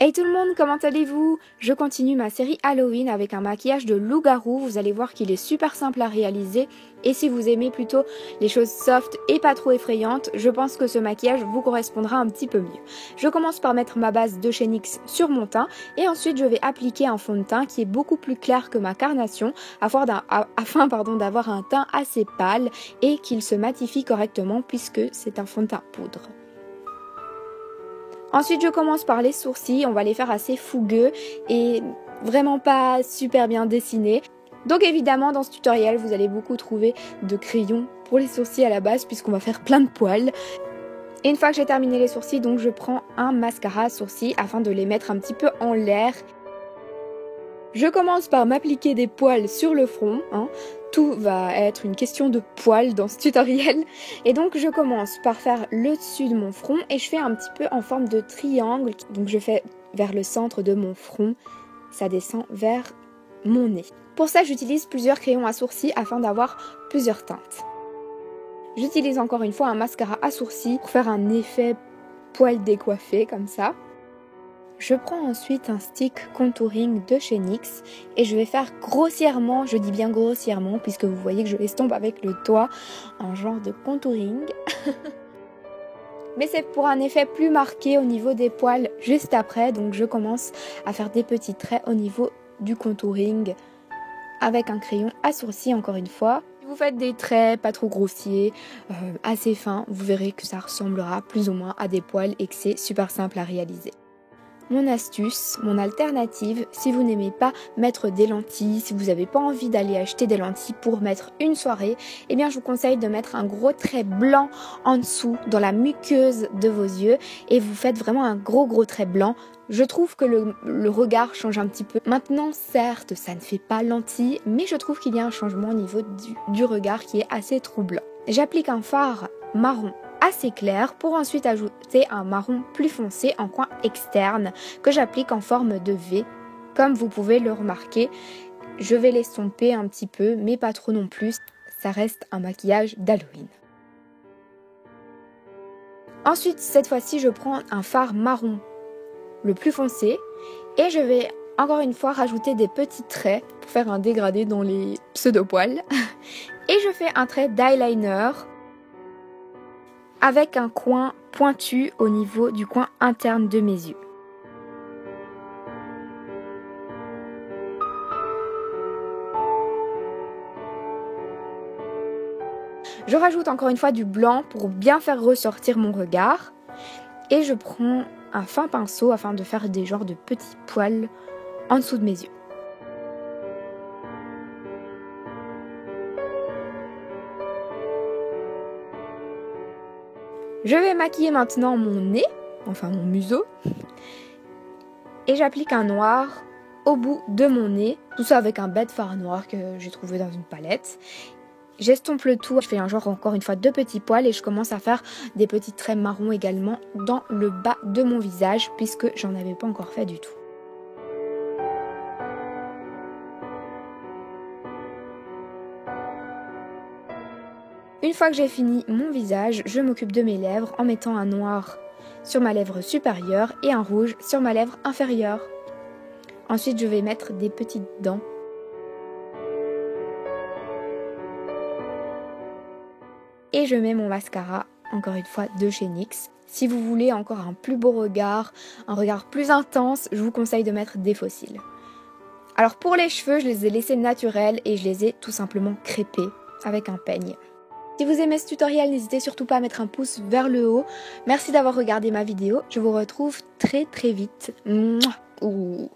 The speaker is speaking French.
Hey tout le monde, comment allez-vous? Je continue ma série Halloween avec un maquillage de loup-garou. Vous allez voir qu'il est super simple à réaliser. Et si vous aimez plutôt les choses soft et pas trop effrayantes, je pense que ce maquillage vous correspondra un petit peu mieux. Je commence par mettre ma base de chez NYX sur mon teint. Et ensuite je vais appliquer un fond de teint qui est beaucoup plus clair que ma carnation afin d'avoir un teint assez pâle et qu'il se matifie correctement puisque c'est un fond de teint poudre. Ensuite, je commence par les sourcils. On va les faire assez fougueux et vraiment pas super bien dessinés. Donc évidemment, dans ce tutoriel, vous allez beaucoup trouver de crayons pour les sourcils à la base puisqu'on va faire plein de poils. Et une fois que j'ai terminé les sourcils, donc je prends un mascara à sourcils afin de les mettre un petit peu en l'air. Je commence par m'appliquer des poils sur le front, Tout va être une question de poils dans ce tutoriel. Et donc je commence par faire le dessus de mon front et je fais un petit peu en forme de triangle. Donc je fais vers le centre de mon front, ça descend vers mon nez. Pour ça j'utilise plusieurs crayons à sourcils afin d'avoir plusieurs teintes. J'utilise encore une fois un mascara à sourcils pour faire un effet poil décoiffé comme ça. Je prends ensuite un stick contouring de chez NYX et je vais faire grossièrement, je dis bien grossièrement puisque vous voyez que je l'estompe avec le doigt, un genre de contouring. Mais c'est pour un effet plus marqué au niveau des poils juste après, donc je commence à faire des petits traits au niveau du contouring avec un crayon à sourcils encore une fois. Si vous faites des traits pas trop grossiers, assez fins, vous verrez que ça ressemblera plus ou moins à des poils et que c'est super simple à réaliser. Mon astuce, mon alternative, si vous n'aimez pas mettre des lentilles, si vous n'avez pas envie d'aller acheter des lentilles pour mettre une soirée, eh bien je vous conseille de mettre un gros trait blanc en dessous, dans la muqueuse de vos yeux, et vous faites vraiment un gros trait blanc. Je trouve que le regard change un petit peu. Maintenant, certes, ça ne fait pas lentille, mais je trouve qu'il y a un changement au niveau du regard qui est assez troublant. J'applique un fard marron assez clair pour ensuite ajouter un marron plus foncé en coin externe que j'applique en forme de V. Comme vous pouvez le remarquer, je vais l'estomper un petit peu mais pas trop non plus, ça reste un maquillage d'Halloween. Ensuite, cette fois-ci, je prends un fard marron le plus foncé et je vais encore une fois rajouter des petits traits pour faire un dégradé dans les pseudo-poils. Et je fais un trait d'eyeliner avec un coin pointu au niveau du coin interne de mes yeux. Je rajoute encore une fois du blanc pour bien faire ressortir mon regard. Et je prends un fin pinceau afin de faire des genres de petits poils en dessous de mes yeux. Je vais maquiller maintenant mon nez, enfin mon museau, et j'applique un noir au bout de mon nez, tout ça avec un bête fard noir que j'ai trouvé dans une palette. J'estompe le tout, je fais un genre encore une fois de petits poils et je commence à faire des petits traits marrons également dans le bas de mon visage puisque j'en avais pas encore fait du tout. Une fois que j'ai fini mon visage, je m'occupe de mes lèvres en mettant un noir sur ma lèvre supérieure et un rouge sur ma lèvre inférieure. Ensuite, je vais mettre des petites dents. Et je mets mon mascara, encore une fois, de chez NYX. Si vous voulez encore un plus beau regard, un regard plus intense, je vous conseille de mettre des faux cils. Alors pour les cheveux, je les ai laissés naturels et je les ai tout simplement crêpés avec un peigne. Si vous aimez ce tutoriel, n'hésitez surtout pas à mettre un pouce vers le haut. Merci d'avoir regardé ma vidéo. Je vous retrouve très vite. Mouah.